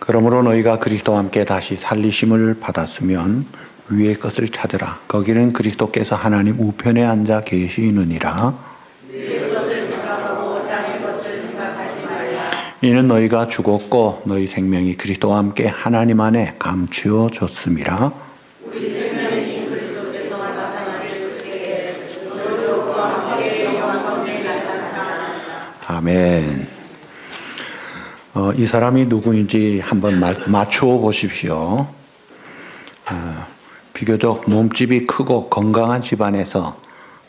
그러므로 너희가 그리스도와 함께 다시 살리심을 받았으면 위의 것을 찾으라. 거기는 그리스도께서 하나님 우편에 앉아 계시느니라. 위의 것을 생각하고 땅의 것을 생각하지 말라. 이는 너희가 죽었고 너희 생명이 그리스도와 함께 하나님 안에 감추어졌음이라. 우리 생명이신 그리스도께서 나타나실 때에 너희도 그와 함께 영광 가운데 나타나리라. 아멘. 이 사람이 누구인지 한번 맞추어 보십시오. 비교적 몸집이 크고 건강한 집안에서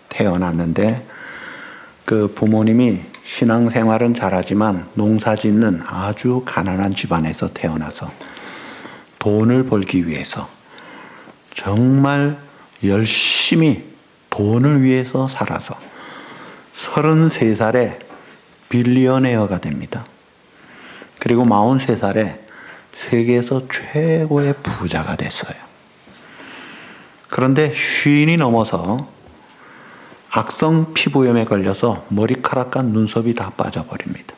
태어났는데 그 부모님이 신앙생활은 잘하지만 농사짓는 아주 가난한 집안에서 태어나서 돈을 벌기 위해서 정말 열심히 돈을 위해서 살아서 33살에 빌리어네어가 됩니다. 그리고 43살에 세계에서 최고의 부자가 됐어요. 그런데 쉰이 넘어서 악성 피부염에 걸려서 머리카락과 눈썹이 다 빠져버립니다.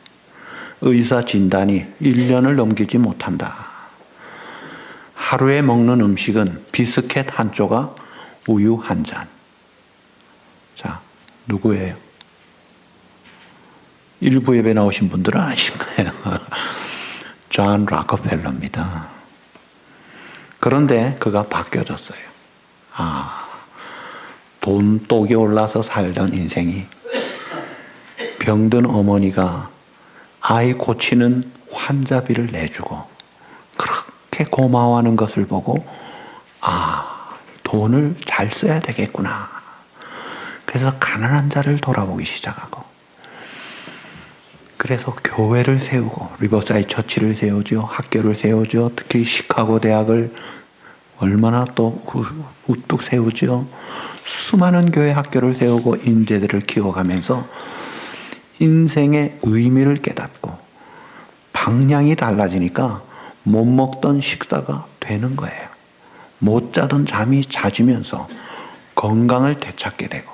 의사 진단이 1년을 넘기지 못한다. 하루에 먹는 음식은 비스켓 한 조각, 우유 한 잔. 자, 누구예요? 일부 예배 나오신 분들은 아실 거예요. 존 락커펠러입니다. 그런데 그가 바뀌어졌어요. 돈독이 올라서 살던 인생이 병든 어머니가 아이 고치는 환자비를 내주고 그렇게 고마워하는 것을 보고 돈을 잘 써야 되겠구나. 그래서 가난한 자를 돌아보기 시작하고 그래서 교회를 세우고 리버사이드 처치를 세우죠. 학교를 세우죠. 특히 시카고 대학을 얼마나 또 우뚝 세우죠. 수많은 교회 학교를 세우고 인재들을 키워가면서 인생의 의미를 깨닫고 방향이 달라지니까 못 먹던 식사가 되는 거예요. 못 자던 잠이 잦으면서 건강을 되찾게 되고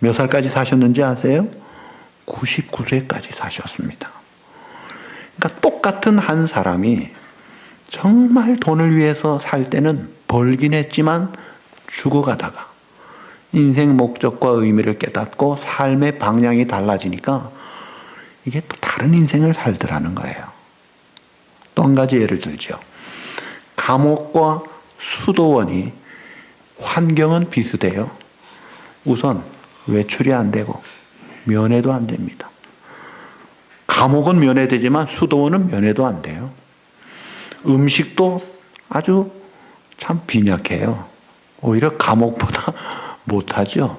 몇 살까지 사셨는지 아세요? 99세까지 사셨습니다. 그러니까 똑같은 한 사람이 정말 돈을 위해서 살 때는 벌긴 했지만 죽어가다가 인생 목적과 의미를 깨닫고 삶의 방향이 달라지니까 이게 또 다른 인생을 살더라는 거예요. 또 한 가지 예를 들죠. 감옥과 수도원이 환경은 비슷해요. 우선 외출이 안 되고 면회도 안 됩니다. 감옥은 면회되지만 수도원은 면회도 안 돼요. 음식도 아주 참 빈약해요. 오히려 감옥보다 못하죠.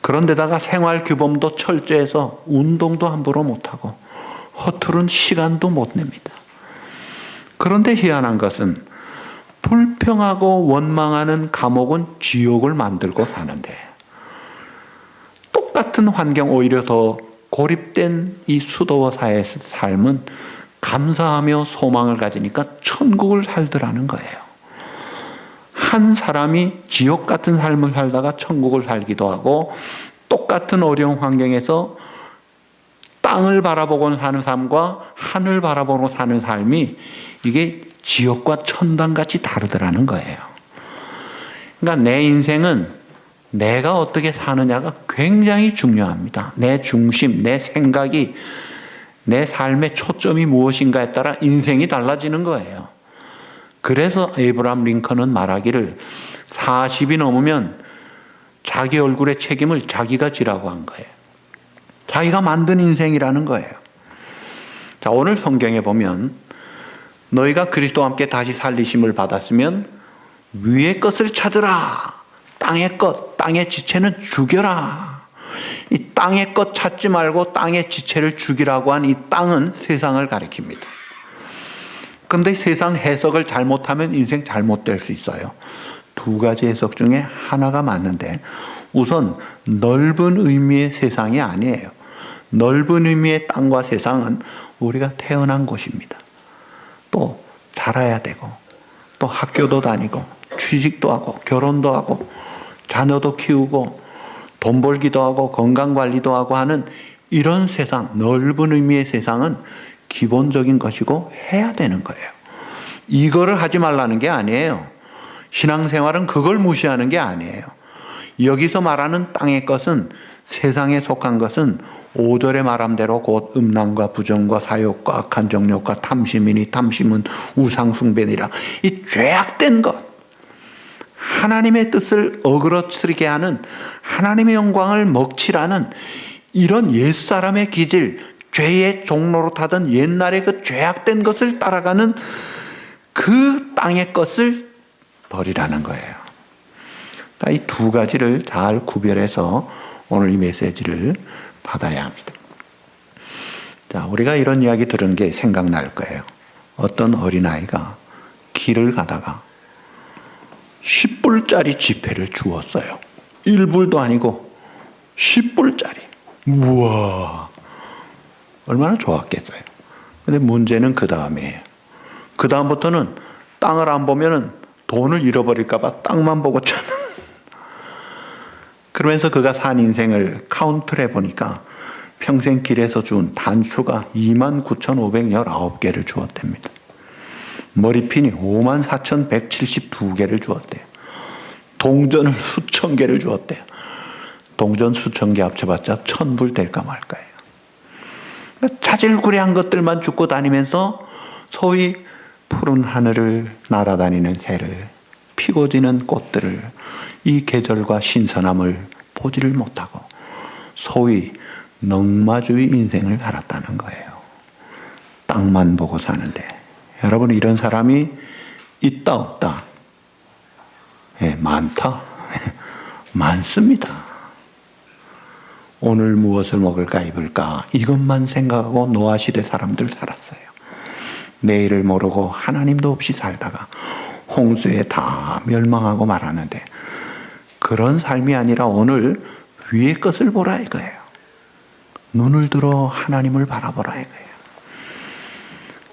그런데다가 생활 규범도 철저해서 운동도 함부로 못하고 허투른 시간도 못 냅니다. 그런데 희한한 것은 불평하고 원망하는 감옥은 지옥을 만들고 사는데 똑같은 환경 오히려 더 고립된 이 수도원 사회의 삶은 감사하며 소망을 가지니까 천국을 살더라는 거예요. 한 사람이 지옥 같은 삶을 살다가 천국을 살기도 하고 똑같은 어려운 환경에서 땅을 바라보고 사는 삶과 하늘 바라보고 사는 삶이 이게 지옥과 천당같이 다르더라는 거예요. 그러니까 내 인생은 내가 어떻게 사느냐가 굉장히 중요합니다. 내 중심, 내 생각이 내 삶의 초점이 무엇인가에 따라 인생이 달라지는 거예요. 그래서 에이브라함 링컨은 말하기를 40이 넘으면 자기 얼굴의 책임을 자기가 지라고 한 거예요. 자기가 만든 인생이라는 거예요. 자, 오늘 성경에 보면 너희가 그리스도와 함께 다시 살리심을 받았으면 위의 것을 찾으라. 땅의 것, 땅의 지체는 죽여라. 이 땅의 것 찾지 말고 땅의 지체를 죽이라고 한 이 땅은 세상을 가리킵니다. 그런데 세상 해석을 잘못하면 인생 잘못될 수 있어요. 두 가지 해석 중에 하나가 맞는데 우선 넓은 의미의 세상이 아니에요. 넓은 의미의 땅과 세상은 우리가 태어난 곳입니다. 또 자라야 되고 또 학교도 다니고 취직도 하고 결혼도 하고 자녀도 키우고 돈 벌기도 하고 건강관리도 하고 하는 이런 세상, 넓은 의미의 세상은 기본적인 것이고 해야 되는 거예요. 이거를 하지 말라는 게 아니에요. 신앙생활은 그걸 무시하는 게 아니에요. 여기서 말하는 땅의 것은, 세상에 속한 것은 5절에 말한 대로 곧 음란과 부정과 사욕과 악한 정욕과 탐심이니 탐심은 우상숭배니라. 이 죄악된 것, 하나님의 뜻을 어그러뜨리게 하는, 하나님의 영광을 먹칠하는 이런 옛사람의 기질, 죄의 종로로 타던 옛날의 그 죄악된 것을 따라가는 그 땅의 것을 버리라는 거예요. 이 두 가지를 잘 구별해서 오늘 이 메시지를 받아야 합니다. 자, 우리가 이런 이야기 들은 게 생각날 거예요. 어떤 어린아이가 길을 가다가 10불짜리 지폐를 주었어요. 1불도 아니고 10불짜리. 우와, 얼마나 좋았겠어요. 근데 문제는 그 다음이에요. 그 다음부터는 땅을 안 보면은 돈을 잃어버릴까봐 땅만 보고 찾는. 그러면서 그가 산 인생을 카운트를 해보니까 평생 길에서 준 단추가 29,519개를 주었답니다. 머리핀이 54,172개를 주었대요. 동전을 수천 개를 주었대요. 동전 수천 개 합쳐봤자 1,000불 될까 말까요. 자질구레한 것들만 줍고 다니면서 소위 푸른 하늘을 날아다니는 새를, 피고 지는 꽃들을, 이 계절과 신선함을 보지를 못하고 소위 넉마주의 인생을 살았다는 거예요. 땅만 보고 사는데. 여러분, 이런 사람이 있다 없다? 예, 많다. 많습니다. 오늘 무엇을 먹을까 입을까 이것만 생각하고 노아시대 사람들 살았어요. 내일을 모르고 하나님도 없이 살다가 홍수에 다 멸망하고 말았는데, 그런 삶이 아니라 오늘 위의 것을 보라 이거예요. 눈을 들어 하나님을 바라보라 이거예요.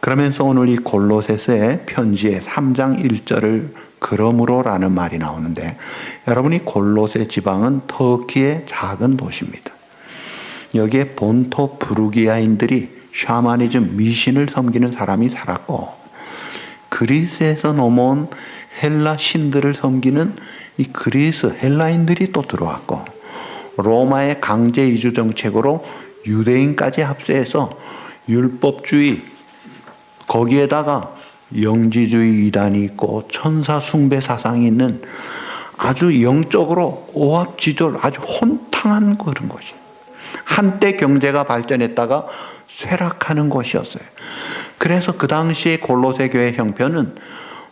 그러면서 오늘 이 골로새서의 편지의 3장 1절을 그러므로라는 말이 나오는데, 여러분이 골로새 지방은 터키의 작은 도시입니다. 여기에 본토 부르기아인들이 샤머니즘, 미신을 섬기는 사람이 살았고, 그리스에서 넘어온 헬라 신들을 섬기는 이 그리스 헬라인들이 또 들어왔고, 로마의 강제 이주 정책으로 유대인까지 합세해서 율법주의, 거기에다가 영지주의 이단이 있고 천사 숭배 사상이 있는 아주 영적으로 오합지졸, 아주 혼탕한 그런 것이, 한때 경제가 발전했다가 쇠락하는 곳이었어요. 그래서 그 당시에 골로새 교회 형편은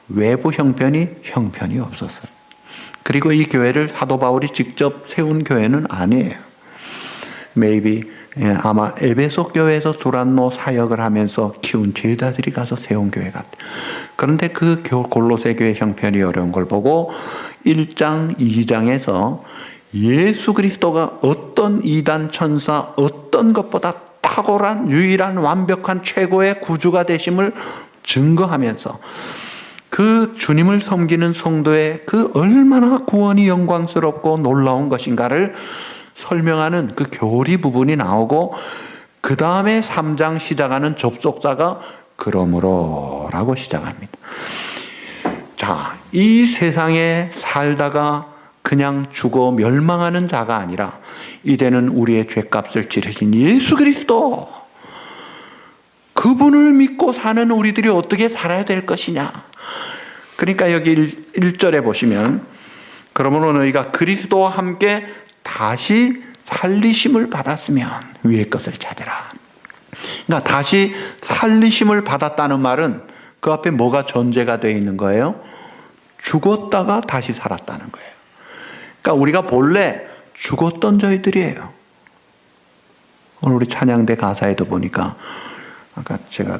외부 형편이 없었어요. 그리고 이 교회를 사도 바울이 직접 세운 교회는 아니에요. 아마 에베소 교회에서 두란노 사역을 하면서 키운 제자들이 가서 세운 교회 같아요. 그런데 그 골로새 교회 형편이 어려운 걸 보고 1장, 2장에서 예수 그리스도가 어떤 이단 천사, 어떤 것보다 탁월한 유일한 완벽한 최고의 구주가 되심을 증거하면서 그 주님을 섬기는 성도의 그 얼마나 구원이 영광스럽고 놀라운 것인가를 설명하는 그 교리 부분이 나오고, 그 다음에 3장 시작하는 접속사가 그러므로라고 시작합니다. 자, 이 세상에 살다가 그냥 죽어 멸망하는 자가 아니라 이제는 우리의 죄값을 치르신 예수 그리스도, 그분을 믿고 사는 우리들이 어떻게 살아야 될 것이냐. 그러니까 여기 1절에 보시면, 그러므로 너희가 그리스도와 함께 다시 살리심을 받았으면 위의 것을 찾으라. 그러니까 다시 살리심을 받았다는 말은 그 앞에 뭐가 전제가 되어 있는 거예요? 죽었다가 다시 살았다는 거예요. 그러니까 우리가 본래 죽었던 저희들이에요. 오늘 우리 찬양대 가사에도 보니까, 아까 제가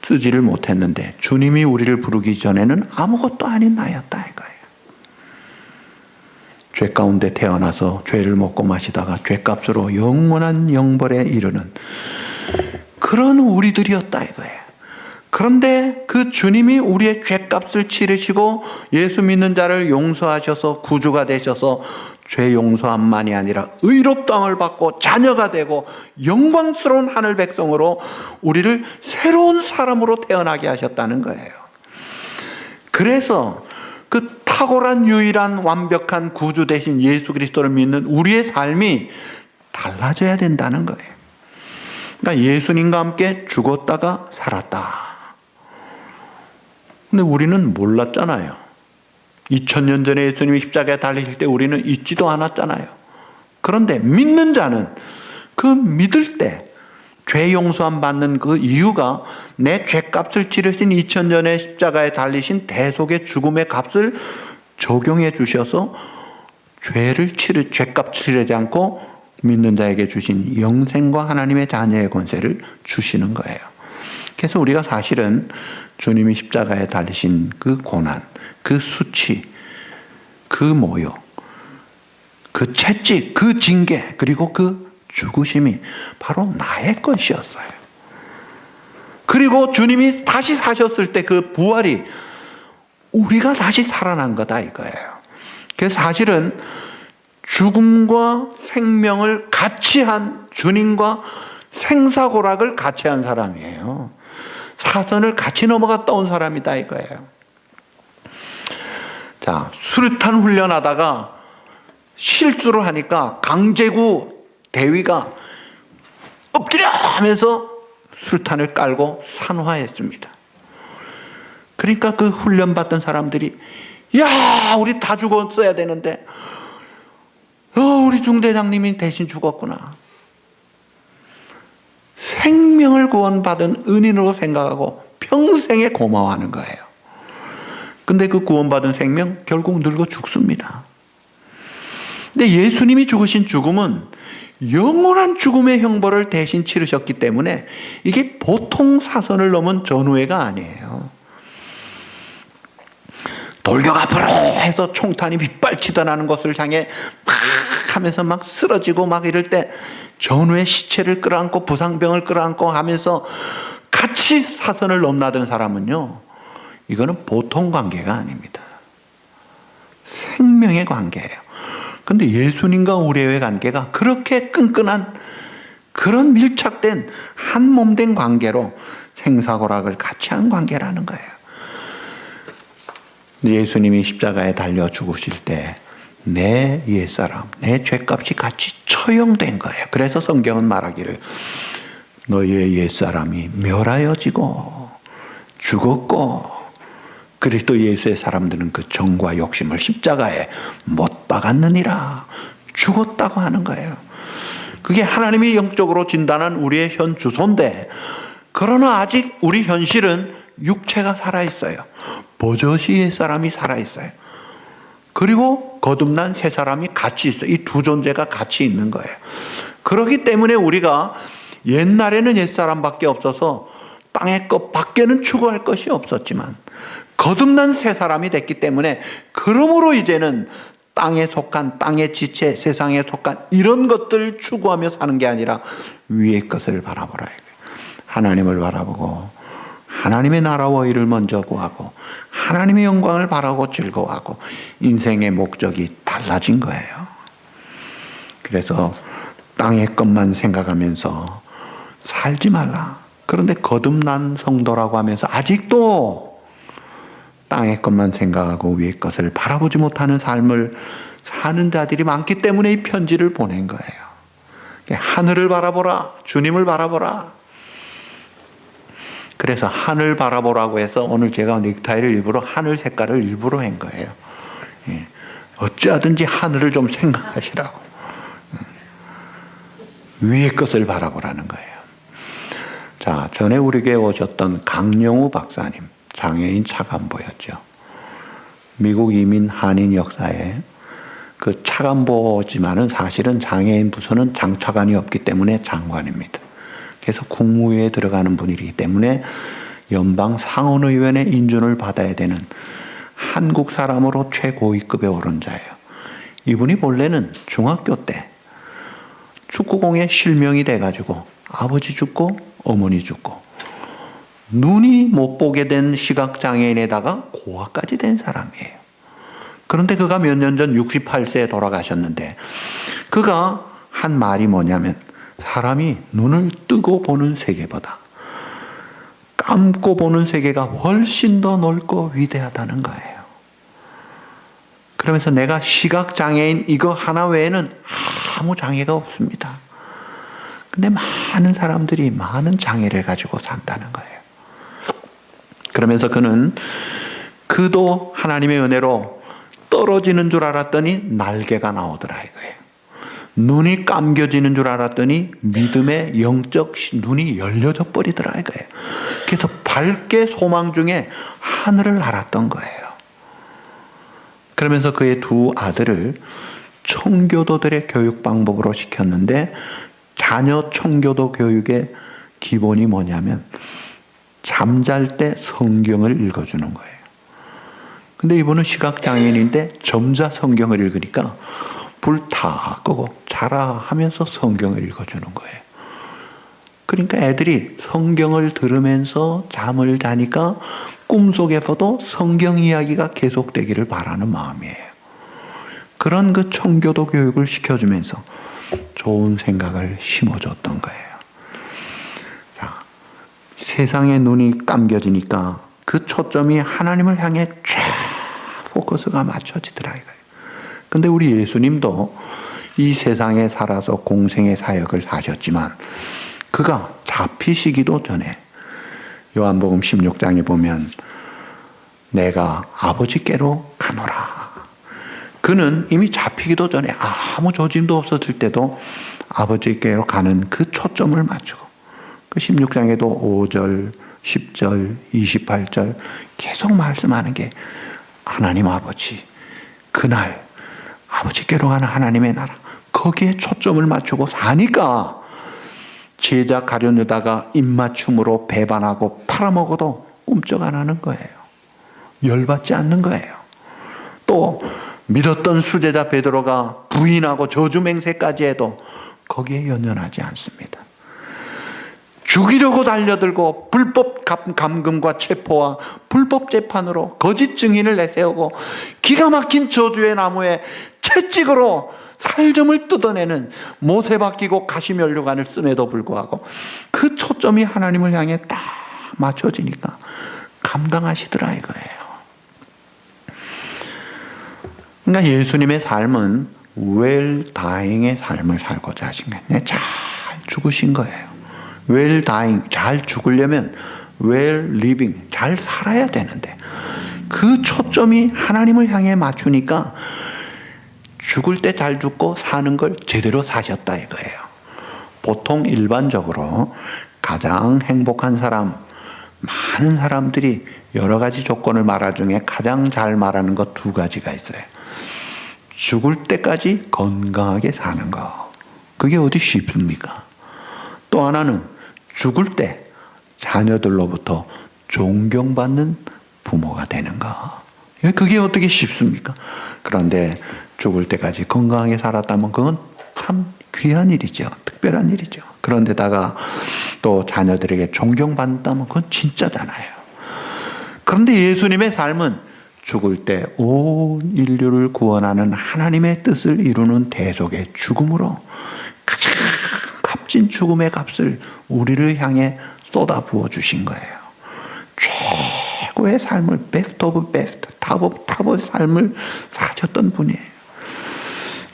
쓰지를 못했는데, 주님이 우리를 부르기 전에는 아무것도 아닌 나였다 이거예요. 죄 가운데 태어나서 죄를 먹고 마시다가 죄값으로 영원한 영벌에 이르는 그런 우리들이었다 이거예요. 그런데 그 주님이 우리의 죄값을 치르시고 예수 믿는 자를 용서하셔서 구주가 되셔서 죄 용서함만이 아니라 의롭다함을 받고 자녀가 되고 영광스러운 하늘 백성으로 우리를 새로운 사람으로 태어나게 하셨다는 거예요. 그래서 그 탁월한 유일한 완벽한 구주 대신 예수 그리스도를 믿는 우리의 삶이 달라져야 된다는 거예요. 그러니까 예수님과 함께 죽었다가 살았다. 근데 우리는 몰랐잖아요. 2000년 전에 예수님이 십자가에 달리실 때 우리는 잊지도 않았잖아요. 그런데 믿는 자는 그 믿을 때 죄 용서함 받는 그 이유가 내 죄값을 치르신 2000년에 십자가에 달리신 대속의 죽음의 값을 적용해 주셔서 죄값 치르지 않고 믿는 자에게 주신 영생과 하나님의 자녀의 권세를 주시는 거예요. 그래서 우리가 사실은 주님이 십자가에 달리신 그 고난, 그 수치, 그 모욕, 그 채찍, 그 징계, 그리고 그 죽으심이 바로 나의 것이었어요. 그리고 주님이 다시 사셨을 때 그 부활이 우리가 다시 살아난 거다 이거예요. 그래서 사실은 죽음과 생명을 같이 한 주님과 생사고락을 같이 한 사람이에요. 사선을 같이 넘어갔다 온 사람이다 이거예요. 자, 수류탄 훈련하다가 실수를 하니까 강제구 대위가 엎드려 하면서 수류탄을 깔고 산화했습니다. 그러니까 그 훈련받던 사람들이 야, 우리 다 죽었어야 되는데 우리 중대장님이 대신 죽었구나. 생명을 구원받은 은인으로 생각하고 평생에 고마워하는 거예요. 근데 그 구원받은 생명 결국 늙어 죽습니다. 근데 예수님이 죽으신 죽음은 영원한 죽음의 형벌을 대신 치르셨기 때문에 이게 보통 사선을 넘은 전우회가 아니에요. 돌격 앞으로 해서 총탄이 빗발치던 하는 것을 향해 막 하면서 막 쓰러지고 막 이럴 때 전우의 시체를 끌어안고 부상병을 끌어안고 하면서 같이 사선을 넘나든 사람은요, 이거는 보통 관계가 아닙니다. 생명의 관계예요. 근데 예수님과 우리의 관계가 그렇게 끈끈한 그런 밀착된 한 몸 된 관계로 생사고락을 같이 한 관계라는 거예요. 예수님이 십자가에 달려 죽으실 때 내 옛사람, 내 죄값이 같이 처형된 거예요. 그래서 성경은 말하기를 너희의 옛사람이 멸하여지고 죽었고 그리스도 예수의 사람들은 그 정과 욕심을 십자가에 못 박았느니라. 죽었다고 하는 거예요. 그게 하나님이 영적으로 진단한 우리의 현 주소인데, 그러나 아직 우리 현실은 육체가 살아있어요. 버젓이 옛사람이 살아있어요. 그리고 거듭난 새 사람이 같이 있어요. 이 두 존재가 같이 있는 거예요. 그렇기 때문에 우리가 옛날에는 옛사람밖에 없어서 땅의 것 밖에는 추구할 것이 없었지만 거듭난 새 사람이 됐기 때문에 그러므로 이제는 땅에 속한 땅의 지체, 세상에 속한 이런 것들을 추구하며 사는 게 아니라 위의 것을 바라보라. 하나님을 바라보고 하나님의 나라와 의를 먼저 구하고 하나님의 영광을 바라고 즐거워하고 인생의 목적이 달라진 거예요. 그래서 땅의 것만 생각하면서 살지 말라. 그런데 거듭난 성도라고 하면서 아직도 땅의 것만 생각하고 위의 것을 바라보지 못하는 삶을 사는 자들이 많기 때문에 이 편지를 보낸 거예요. 하늘을 바라보라. 주님을 바라보라. 그래서 하늘 바라보라고 해서 오늘 제가 넥타이를 일부러 하늘 색깔을 일부러 한 거예요. 어찌하든지 하늘을 좀 생각하시라고. 위의 것을 바라보라는 거예요. 자, 전에 우리 교회에 오셨던 강영우 박사님, 장애인 차관보였죠. 미국 이민 한인 역사에 그 차관보지만은 사실은 장애인 부서는 장차관이 없기 때문에 장관입니다. 그래서 국무회에 들어가는 분이기 때문에 연방 상원의원의 인준을 받아야 되는 한국 사람으로 최고위급에 오른 자예요. 이분이 본래는 중학교 때 축구공에 실명이 돼가지고 아버지 죽고 어머니 죽고 눈이 못 보게 된 시각장애인에다가 고아까지 된 사람이에요. 그런데 그가 몇 년 전 68세에 돌아가셨는데 그가 한 말이 뭐냐면 사람이 눈을 뜨고 보는 세계보다 감고 보는 세계가 훨씬 더 넓고 위대하다는 거예요. 그러면서 내가 시각장애인 이거 하나 외에는 아무 장애가 없습니다. 근데 많은 사람들이 많은 장애를 가지고 산다는 거예요. 그러면서 그도 하나님의 은혜로 떨어지는 줄 알았더니 날개가 나오더라 이거예요. 눈이 감겨지는 줄 알았더니 믿음의 영적 눈이 열려져 버리더라 이거예요. 그래서 밝게 소망 중에 하늘을 알았던 거예요. 그러면서 그의 두 아들을 청교도들의 교육 방법으로 시켰는데 자녀 청교도 교육의 기본이 뭐냐면 잠잘 때 성경을 읽어주는 거예요. 근데 이분은 시각장애인인데 점자 성경을 읽으니까 불 다 끄고 자라 하면서 성경을 읽어주는 거예요. 그러니까 애들이 성경을 들으면서 잠을 자니까 꿈속에서도 성경 이야기가 계속되기를 바라는 마음이에요. 그런 그 청교도 교육을 시켜주면서 좋은 생각을 심어줬던 거예요. 자, 세상의 눈이 감겨지니까 그 초점이 하나님을 향해 쫙 포커스가 맞춰지더라 이거예요. 근데 우리 예수님도 이 세상에 살아서 공생의 사역을 사셨지만 그가 잡히시기도 전에 요한복음 16장에 보면 내가 아버지께로 가노라. 그는 이미 잡히기도 전에 아무 조짐도 없었을 때도 아버지께로 가는 그 초점을 맞추고 그 16장에도 5절, 10절, 28절 계속 말씀하는 게 하나님 아버지 그날 아버지께로 가는 하나님의 나라 거기에 초점을 맞추고 사니까 제자 가룟유다가 입맞춤으로 배반하고 팔아먹어도 꿈쩍 안 하는 거예요. 열받지 않는 거예요. 또 믿었던 수제자 베드로가 부인하고 저주맹세까지 해도 거기에 연연하지 않습니다. 죽이려고 달려들고 불법 감금과 체포와 불법 재판으로 거짓 증인을 내세우고 기가 막힌 저주의 나무에 채찍으로 살점을 뜯어내는 못에 박히고 가시면류관을 씀에도 불구하고 그 초점이 하나님을 향해 딱 맞춰지니까 감당하시더라 이거예요. 그러니까 예수님의 삶은 well dying의 삶을 살고자 하신 거예요. 잘 죽으신 거예요. well dying, 잘 죽으려면 well living, 잘 살아야 되는데 그 초점이 하나님을 향해 맞추니까 죽을 때 잘 죽고 사는 걸 제대로 사셨다 이거예요. 보통 일반적으로 가장 행복한 사람, 많은 사람들이 여러 가지 조건을 말할 중에 가장 잘 말하는 것 두 가지가 있어요. 죽을 때까지 건강하게 사는 거. 그게 어디 쉽습니까? 또 하나는 죽을 때 자녀들로부터 존경받는 부모가 되는 거. 그게 어떻게 쉽습니까? 그런데 죽을 때까지 건강하게 살았다면 그건 참 귀한 일이죠. 특별한 일이죠. 그런데다가 또 자녀들에게 존경받는다면 그건 진짜잖아요. 그런데 예수님의 삶은 죽을 때 온 인류를 구원하는 하나님의 뜻을 이루는 대속의 죽음으로 가장 값진 죽음의 값을 우리를 향해 쏟아 부어 주신 거예요. 최고의 삶을 best of best, top of top의 삶을 사셨던 분이에요.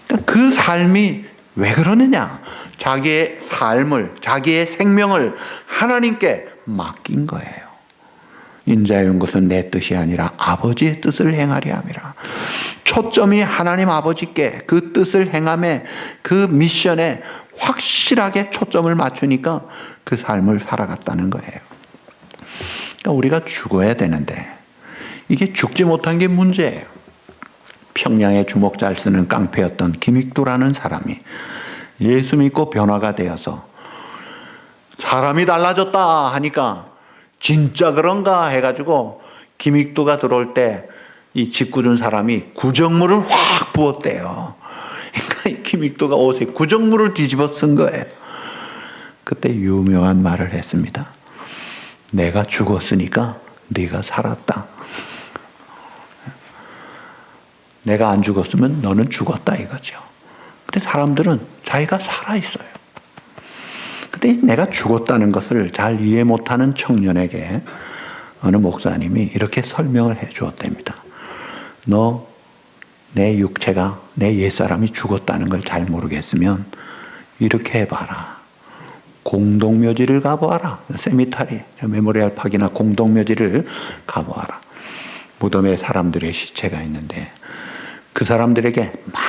그러니까 그 삶이 왜 그러느냐? 자기의 삶을, 자기의 생명을 하나님께 맡긴 거예요. 인자의 온 것은 내 뜻이 아니라 아버지의 뜻을 행하리 함이라. 초점이 하나님 아버지께 그 뜻을 행함에 그 미션에 확실하게 초점을 맞추니까 그 삶을 살아갔다는 거예요. 그러니까 우리가 죽어야 되는데 이게 죽지 못한 게 문제예요. 평양에 주먹 잘 쓰는 깡패였던 김익두라는 사람이 예수 믿고 변화가 되어서 사람이 달라졌다 하니까 진짜 그런가 해가지고 김익두가 들어올 때 이 짓궂은 사람이 구정물을 확 부었대요. 그러니까 김익두가 옷에 구정물을 뒤집어 쓴 거예요. 그때 유명한 말을 했습니다. 내가 죽었으니까 네가 살았다. 내가 안 죽었으면 너는 죽었다 이거죠. 근데 사람들은 자기가 살아있어요. 근데 내가 죽었다는 것을 잘 이해 못하는 청년에게 어느 목사님이 이렇게 설명을 해 주었답니다. 너 내 육체가, 내 옛사람이 죽었다는 걸 잘 모르겠으면 이렇게 해봐라. 공동묘지를 가보아라. 세미타리, 메모리얼 파크나 공동묘지를 가보아라. 무덤에 사람들의 시체가 있는데 그 사람들에게 막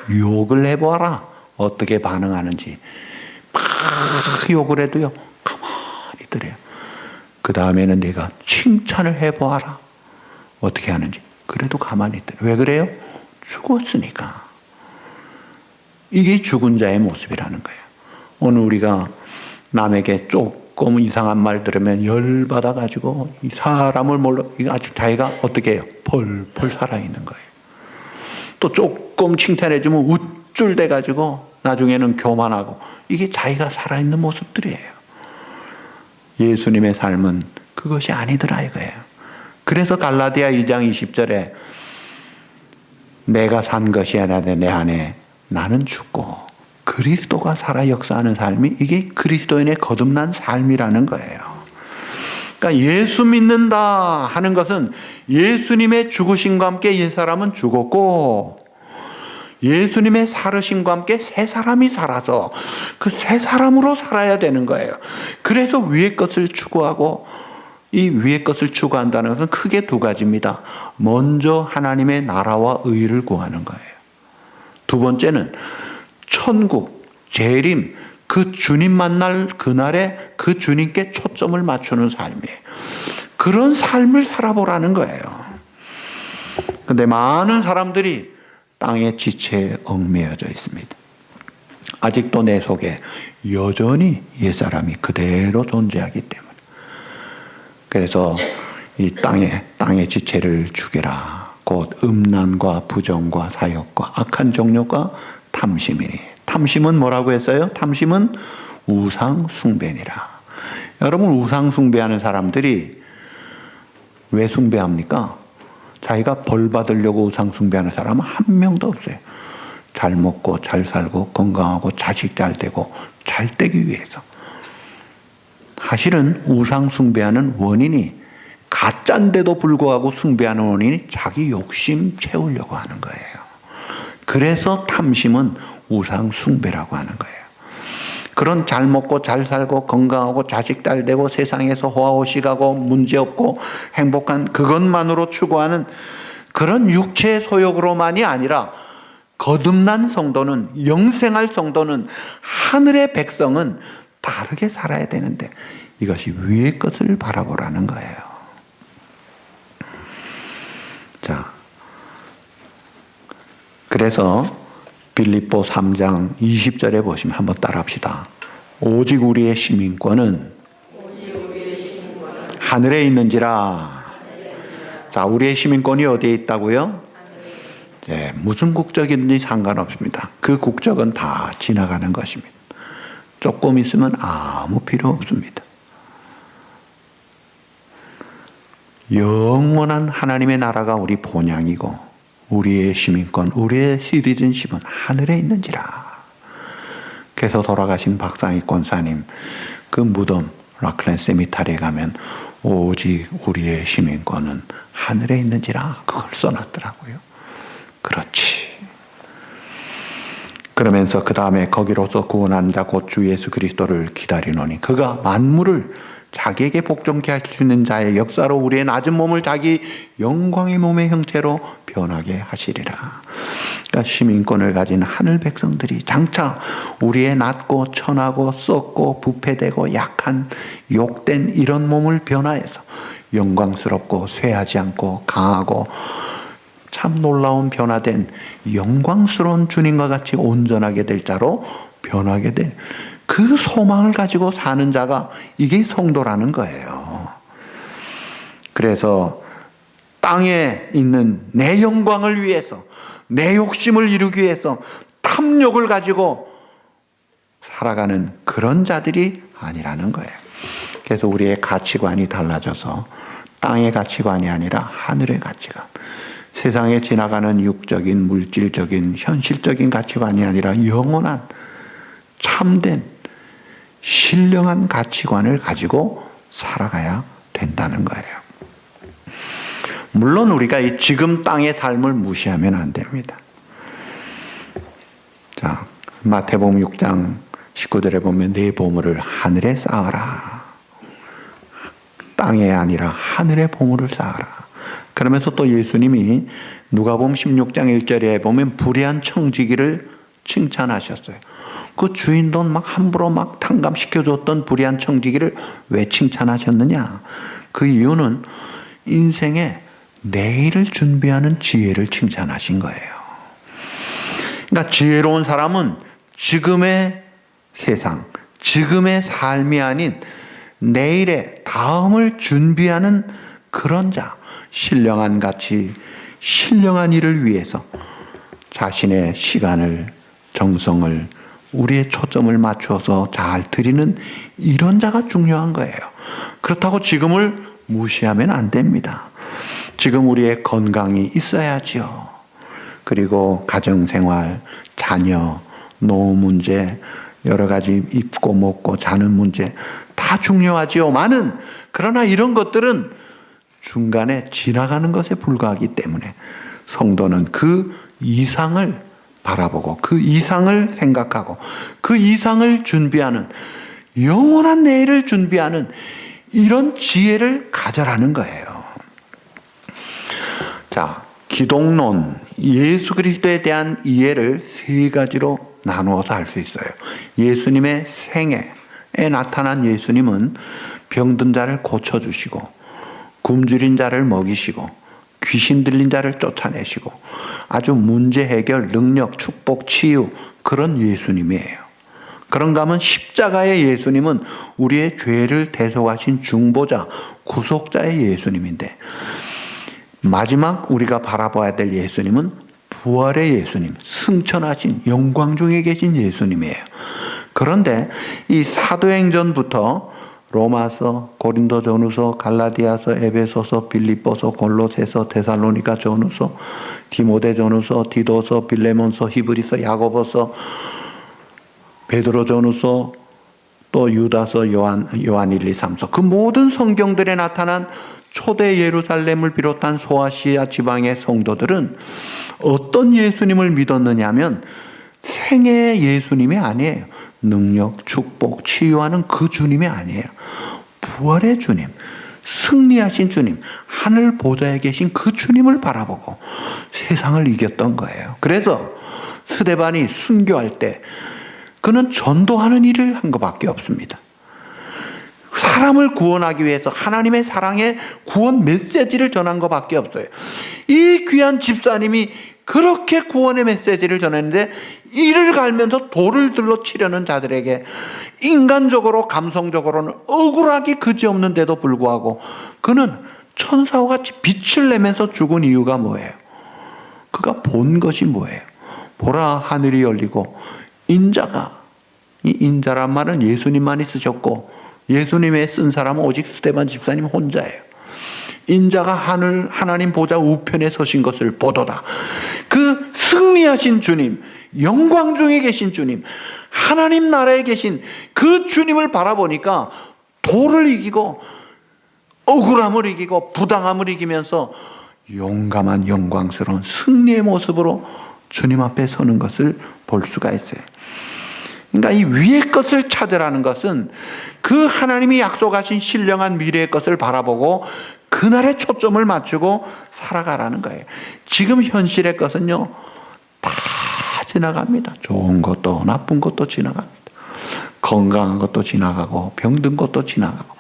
욕을 해보아라. 어떻게 반응하는지. 막 욕을 해도요, 가만히 있더래요. 그 다음에는 내가 칭찬을 해보아라. 어떻게 하는지. 그래도 가만히 있더래요. 왜 그래요? 죽었으니까. 이게 죽은 자의 모습이라는 거예요. 오늘 우리가 남에게 조금 이상한 말 들으면 열받아가지고 이 사람을 몰라, 이거 아직 자기가 어떻게 해요? 펄펄 살아있는 거예요. 또 조금 칭찬해주면 우쭐대가지고 나중에는 교만하고, 이게 자기가 살아있는 모습들이에요. 예수님의 삶은 그것이 아니더라 이거예요. 그래서 갈라디아 2장 20절에 내가 산 것이 아니라 내 안에 나는 죽고 그리스도가 살아 역사하는 삶이, 이게 그리스도인의 거듭난 삶이라는 거예요. 그러니까 예수 믿는다 하는 것은 예수님의 죽으심과 함께 옛사람은 죽었고 예수님의 살으심과 함께 새 사람이 살아서 그 새 사람으로 살아야 되는 거예요. 그래서 위의 것을 추구하고, 이 위의 것을 추구한다는 것은 크게 두 가지입니다. 먼저 하나님의 나라와 의를 구하는 거예요. 두 번째는 천국, 재림, 그 주님 만날 그날에 그 주님께 초점을 맞추는 삶이에요. 그런 삶을 살아보라는 거예요. 그런데 많은 사람들이 땅의 지체에 얽매여져 있습니다. 아직도 내 속에 여전히 옛사람이 그대로 존재하기 때문에. 그래서 이 땅의 지체를 죽여라. 곧 음란과 부정과 사욕과 악한 정욕과 탐심이니. 탐심은 뭐라고 했어요? 탐심은 우상 숭배니라. 여러분, 우상 숭배하는 사람들이 왜 숭배합니까? 자기가 벌 받으려고 우상 숭배하는 사람은 한 명도 없어요. 잘 먹고 잘 살고 건강하고 자식 잘 되고 잘 되기 위해서. 사실은 우상 숭배하는 원인이, 가짜인데도 불구하고 숭배하는 원인이 자기 욕심 채우려고 하는 거예요. 그래서 탐심은 우상 숭배라고 하는 거예요. 그런 잘 먹고 잘 살고 건강하고 자식 잘 되고 세상에서 호화호식하고 문제없고 행복한 그것만으로 추구하는 그런 육체의 소욕으로만이 아니라, 거듭난 성도는, 영생할 성도는, 하늘의 백성은 다르게 살아야 되는데 이것이 위의 것을 바라보라는 거예요. 자, 그래서 빌립보 3장 20절에 보시면 한번 따라합시다. 오직 우리의 시민권은 하늘에 있는지라. 자, 우리의 시민권이 어디에 있다고요? 네, 무슨 국적이든지 상관없습니다. 그 국적은 다 지나가는 것입니다. 조금 있으면 아무 필요 없습니다. 영원한 하나님의 나라가 우리 본향이고 우리의 시민권, 우리의 시티즌십은 하늘에 있는지라. 그래서 돌아가신 박상희 권사님 그 무덤 라클랜 세미타리에 가면 오직 우리의 시민권은 하늘에 있는지라 그걸 써놨더라고요. 그렇지. 그러면서 그 다음에 거기로서 구원한 자 곧 주 예수 그리스도를 기다리노니 그가 만물을 자기에게 복종케 할 수 있는 자의 역사로 우리의 낮은 몸을 자기 영광의 몸의 형체로 변하게 하시리라. 그러니까 시민권을 가진 하늘 백성들이 장차 우리의 낮고 천하고 썩고 부패되고 약한 욕된 이런 몸을 변화해서 영광스럽고 쇠하지 않고 강하고 참 놀라운 변화된 영광스러운 주님과 같이 온전하게 될 자로 변하게 될 그 소망을 가지고 사는 자가 이게 성도라는 거예요. 그래서 땅에 있는 내 영광을 위해서, 내 욕심을 이루기 위해서 탐욕을 가지고 살아가는 그런 자들이 아니라는 거예요. 그래서 우리의 가치관이 달라져서 땅의 가치관이 아니라 하늘의 가치관, 세상에 지나가는 육적인, 물질적인, 현실적인 가치관이 아니라 영원한, 참된, 신령한 가치관을 가지고 살아가야 된다는 거예요. 물론 우리가 이 지금 땅의 삶을 무시하면 안 됩니다. 자, 마태복음 6장 19절에 보면 내 보물을 하늘에 쌓아라. 땅에 아니라 하늘에 보물을 쌓아라. 그러면서 또 예수님이 누가복음 16장 1절에 보면 불의한 청지기를 칭찬하셨어요. 그 주인 돈 막 함부로 막 탕감시켜줬던 불의한 청지기를 왜 칭찬하셨느냐? 그 이유는 인생에 내일을 준비하는 지혜를 칭찬하신 거예요. 그러니까 지혜로운 사람은 지금의 세상, 지금의 삶이 아닌 내일의 다음을 준비하는 그런 자, 신령한 가치, 신령한 일을 위해서 자신의 시간을, 정성을, 우리의 초점을 맞추어서 잘 드리는 이런 자가 중요한 거예요. 그렇다고 지금을 무시하면 안 됩니다. 지금 우리의 건강이 있어야지요. 그리고 가정생활, 자녀, 노후 문제, 여러 가지 입고 먹고 자는 문제 다 중요하지요. 그러나 이런 것들은 중간에 지나가는 것에 불과하기 때문에 성도는 그 이상을 바라보고 그 이상을 생각하고 그 이상을 준비하는, 영원한 내일을 준비하는 이런 지혜를 가져라는 거예요. 자, 기독론, 예수 그리스도에 대한 이해를 세 가지로 나누어서 알 수 있어요. 예수님의 생애에 나타난 예수님은 병든 자를 고쳐주시고, 굶주린 자를 먹이시고, 귀신 들린 자를 쫓아내시고, 아주 문제 해결, 능력, 축복, 치유, 그런 예수님이에요. 그런가 하면 십자가의 예수님은 우리의 죄를 대속하신 중보자, 구속자의 예수님인데, 마지막 우리가 바라봐야 될 예수님은 부활의 예수님, 승천하신 영광 중에 계신 예수님이에요. 그런데 이 사도행전부터 로마서, 고린도전후서, 갈라디아서, 에베소서, 빌립보서, 골로새서, 데살로니가 전후서, 디모데전후서, 디도서, 빌레몬서, 히브리서, 야고보서, 베드로전후서, 또 유다서, 요한 1, 2, 3서, 그 모든 성경들에 나타난 초대 예루살렘을 비롯한 소아시아 지방의 성도들은 어떤 예수님을 믿었느냐 하면 생애의 예수님이 아니에요. 능력, 축복, 치유하는 그 주님이 아니에요. 부활의 주님, 승리하신 주님, 하늘 보좌에 계신 그 주님을 바라보고 세상을 이겼던 거예요. 그래서 스데반이 순교할 때 그는 전도하는 일을 한 것밖에 없습니다. 사람을 구원하기 위해서 하나님의 사랑의 구원 메시지를 전한 것밖에 없어요. 이 귀한 집사님이 그렇게 구원의 메시지를 전했는데 이를 갈면서 돌을 들러 치려는 자들에게 인간적으로 감성적으로는 억울하기 그지없는데도 불구하고 그는 천사와 같이 빛을 내면서 죽은 이유가 뭐예요? 그가 본 것이 뭐예요? 보라, 하늘이 열리고 인자가, 이 인자란 말은 예수님만이 쓰셨고 예수님의 쓴 사람은 오직 스데반 집사님 혼자예요. 인자가 하나님 보좌 우편에 서신 것을 보도다. 그 승리하신 주님, 영광 중에 계신 주님, 하나님 나라에 계신 그 주님을 바라보니까 돌을 이기고 억울함을 이기고 부당함을 이기면서 용감한 영광스러운 승리의 모습으로 주님 앞에 서는 것을 볼 수가 있어요. 그러니까 이 위의 것을 찾으라는 것은 그 하나님이 약속하신 신령한 미래의 것을 바라보고 그날에 초점을 맞추고 살아가라는 거예요. 지금 현실의 것은요, 다 지나갑니다. 좋은 것도 나쁜 것도 지나갑니다. 건강한 것도 지나가고 병든 것도 지나가고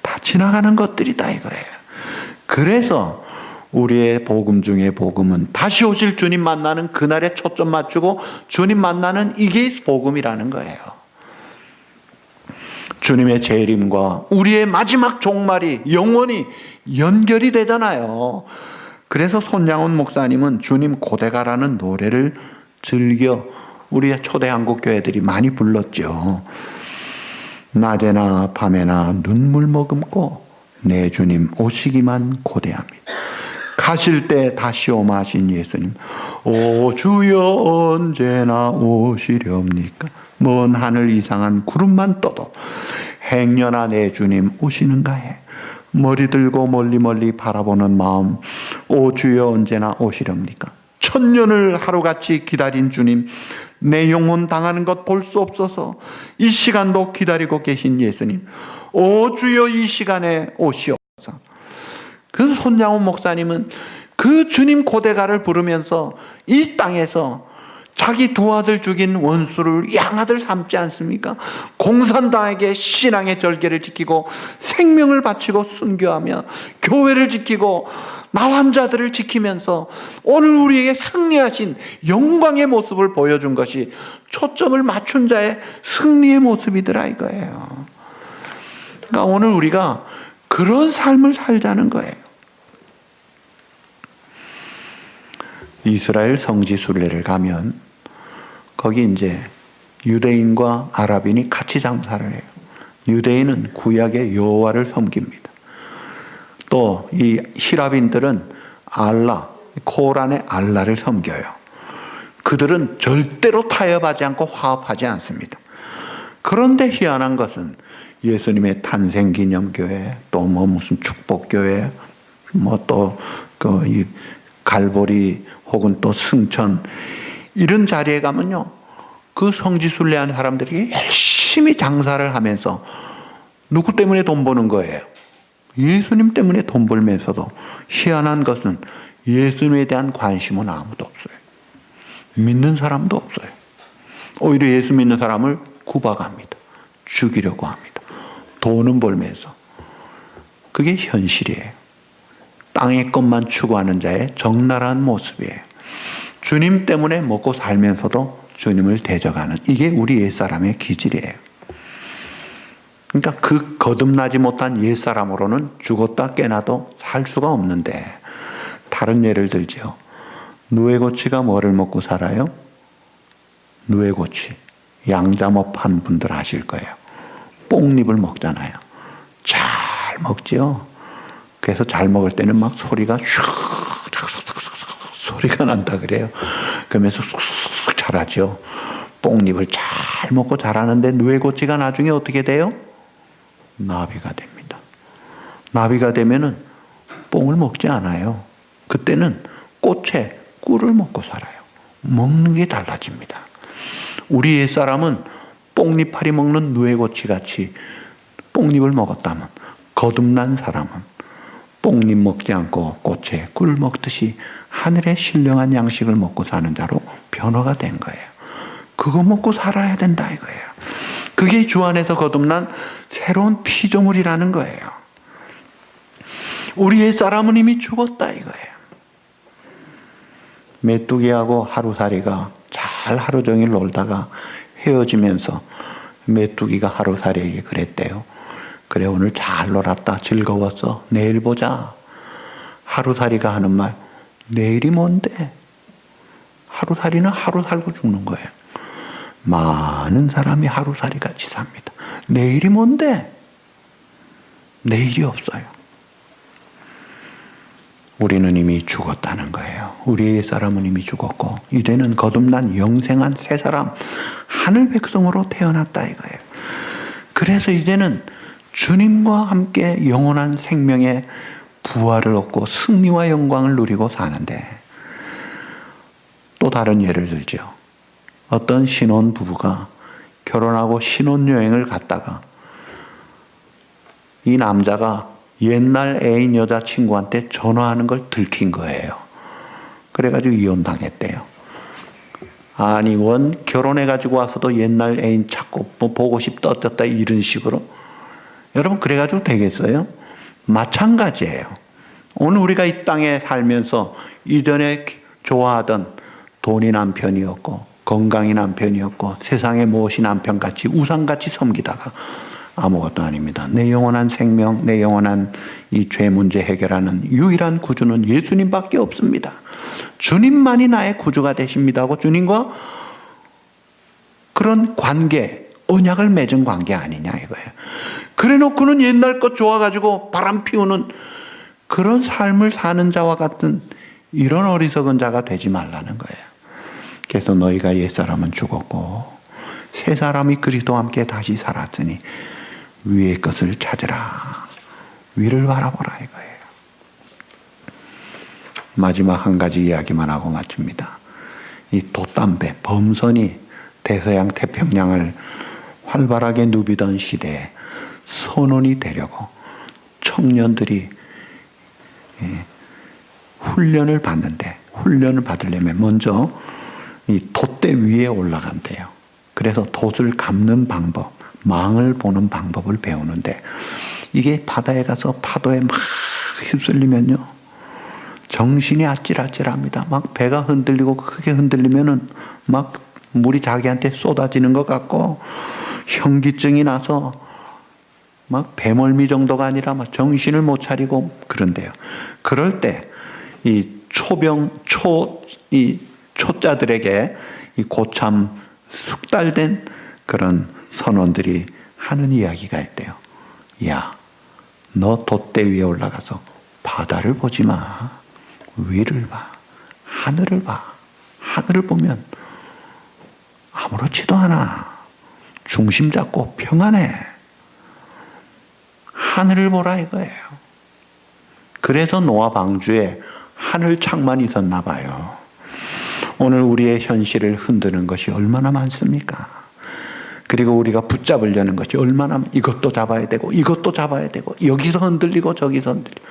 다 지나가는 것들이다 이거예요. 그래서 우리의 복음 중에 복음은 다시 오실 주님 만나는 그날에 초점 맞추고 주님 만나는 이게 복음이라는 거예요. 주님의 재림과 우리의 마지막 종말이 영원히 연결이 되잖아요. 그래서 손양훈 목사님은 주님 고대가라는 노래를 즐겨 우리의 초대 한국 교회들이 많이 불렀죠. 낮에나 밤에나 눈물 머금고 내 주님 오시기만 고대합니다. 가실 때 다시 오마 하신 예수님. 오 주여 언제나 오시렵니까? 먼 하늘 이상한 구름만 떠도 행여나 내 주님 오시는가 해. 머리 들고 멀리 바라보는 마음. 오 주여 언제나 오시렵니까? 천년을 하루같이 기다린 주님, 내 영혼 당하는 것 볼 수 없어서 이 시간도 기다리고 계신 예수님, 오 주여 이 시간에 오시옵소서. 그 손양훈 목사님은 그 주님 고대가를 부르면서 이 땅에서 자기 두 아들 죽인 원수를 양아들 삼지 않습니까? 공산당에게 신앙의 절개를 지키고 생명을 바치고 순교하며 교회를 지키고 나환 자들을 지키면서 오늘 우리에게 승리하신 영광의 모습을 보여준 것이 초점을 맞춘 자의 승리의 모습이더라 이거예요. 그러니까 오늘 우리가 그런 삶을 살자는 거예요. 이스라엘 성지 순례를 가면 거기 이제 유대인과 아랍인이 같이 장사를 해요. 유대인은 구약의 여호와를 섬깁니다. 또 이 히랍인들은 알라, 코란의 알라를 섬겨요. 그들은 절대로 타협하지 않고 화합하지 않습니다. 그런데 희한한 것은 예수님의 탄생기념교회, 또 뭐 무슨 축복교회, 뭐 또 그 갈보리 혹은 또 승천 이런 자리에 가면요, 그 성지순례한 사람들이 열심히 장사를 하면서 누구 때문에 돈 버는 거예요? 예수님 때문에 돈 벌면서도 희한한 것은 예수님에 대한 관심은 아무도 없어요. 믿는 사람도 없어요. 오히려 예수 믿는 사람을 구박합니다. 죽이려고 합니다. 돈은 벌면서. 그게 현실이에요. 땅의 것만 추구하는 자의 적나라한 모습이에요. 주님 때문에 먹고 살면서도 주님을 대적하는, 이게 우리 옛사람의 기질이에요. 그러니까 그 거듭나지 못한 옛사람으로는 죽었다 깨나도 살 수가 없는데, 다른 예를 들죠. 누에고치가 뭐를 먹고 살아요? 누에고치, 양잠업 한 분들 아실 거예요. 뽕잎을 먹잖아요. 잘 먹죠. 그래서 잘 먹을 때는 막 소리가 소리가 난다 그래요. 그러면서 쑥쑥 자라죠. 뽕잎을 잘 먹고 자라는데 누에고치가 나중에 어떻게 돼요? 나비가 됩니다. 나비가 되면은 뽕을 먹지 않아요. 그때는 꽃에 꿀을 먹고 살아요. 먹는 게 달라집니다. 우리 옛사람은 뽕잎파리 먹는 누에고치 같이 뽕잎을 먹었다면, 거듭난 사람은 뽕잎 먹지 않고 꽃에 꿀 먹듯이 하늘의 신령한 양식을 먹고 사는 자로 변화가 된 거예요. 그거 먹고 살아야 된다 이거예요. 그게 주 안에서 거듭난 새로운 피조물이라는 거예요. 우리 옛사람은 이미 죽었다 이거예요. 메뚜기하고 하루살이가 잘 하루 종일 놀다가 헤어지면서 메뚜기가 하루살이에게 그랬대요. 그래, 오늘 잘 놀았다. 즐거웠어. 내일 보자. 하루살이가 하는 말, 내일이 뭔데? 하루살이는 하루 살고 죽는 거예요. 많은 사람이 하루살이 같이 삽니다. 내일이 뭔데? 내일이 없어요. 우리는 이미 죽었다는 거예요. 우리의 사람은 이미 죽었고 이제는 거듭난 영생한 새 사람, 하늘 백성으로 태어났다 이거예요. 그래서 이제는 주님과 함께 영원한 생명의 부활을 얻고 승리와 영광을 누리고 사는데, 또 다른 예를 들죠. 어떤 신혼 부부가 결혼하고 신혼여행을 갔다가 이 남자가 옛날 애인 여자친구한테 전화하는 걸 들킨 거예요. 그래가지고 이혼당했대요. 아니, 원 결혼해가지고 와서도 옛날 애인 찾고 뭐 보고 싶다 어쩌다 이런 식으로. 여러분, 그래가지고 되겠어요? 마찬가지예요. 오늘 우리가 이 땅에 살면서 이전에 좋아하던 돈이 남편이었고 건강이 남편이었고 세상의 무엇이 남편같이 우상같이 섬기다가 아무것도 아닙니다. 내 영원한 생명, 내 영원한 이 죄 문제 해결하는 유일한 구주는 예수님밖에 없습니다. 주님만이 나의 구주가 되십니다 하고 주님과 그런 관계, 언약을 맺은 관계 아니냐 이거예요. 그래 놓고는 옛날 것 좋아가지고 바람 피우는 그런 삶을 사는 자와 같은 이런 어리석은 자가 되지 말라는 거예요. 그래서 너희가 옛사람은 죽었고 새 사람이 그리스도와 함께 다시 살았으니 위의 것을 찾으라. 위를 바라보라 이거예요. 마지막 한 가지 이야기만 하고 마칩니다. 이 돛담배, 범선이 대서양 태평양을 활발하게 누비던 시대에 선원이 되려고 청년들이 훈련을 받는데, 훈련을 받으려면 먼저 이 돛대 위에 올라간대요. 그래서 돛을 감는 방법, 망을 보는 방법을 배우는데, 이게 바다에 가서 파도에 막 휩쓸리면요, 정신이 아찔아찔합니다. 막 배가 흔들리고 크게 흔들리면은 막 물이 자기한테 쏟아지는 것 같고 현기증이 나서 막 배멀미 정도가 아니라 막 정신을 못 차리고 그런데요. 그럴 때 이 초자들에게 이 고참 숙달된 그런 선원들이 하는 이야기가 있대요. 야, 너 돛대 위에 올라가서 바다를 보지 마. 위를 봐. 하늘을 봐. 하늘을 보면 아무렇지도 않아. 중심 잡고 평안해. 하늘을 보라 이거예요. 그래서 노아 방주에 하늘 창만 있었나 봐요. 오늘 우리의 현실을 흔드는 것이 얼마나 많습니까? 그리고 우리가 붙잡으려는 것이 얼마나, 이것도 잡아야 되고 이것도 잡아야 되고 여기서 흔들리고 저기서 흔들리고.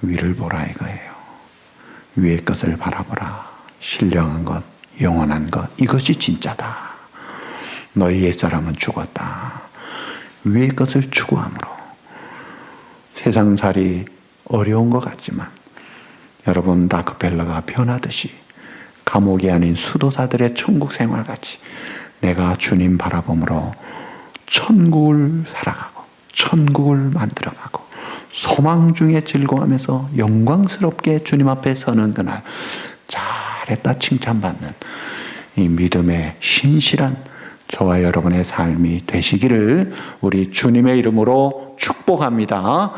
위를 보라 이거예요. 위의 것을 바라보라. 신령한 것, 영원한 것, 이것이 진짜다. 너희 옛사람은 죽었다. 위의 것을 추구함으로. 세상살이 어려운 것 같지만 여러분, 락펠러가 변하듯이 감옥이 아닌 수도사들의 천국 생활같이 내가 주님 바라봄으로 천국을 살아가고 천국을 만들어가고 소망 중에 즐거워하면서 영광스럽게 주님 앞에 서는 그날 잘했다 칭찬받는 이 믿음의 신실한 저와 여러분의 삶이 되시기를 우리 주님의 이름으로 축복합니다.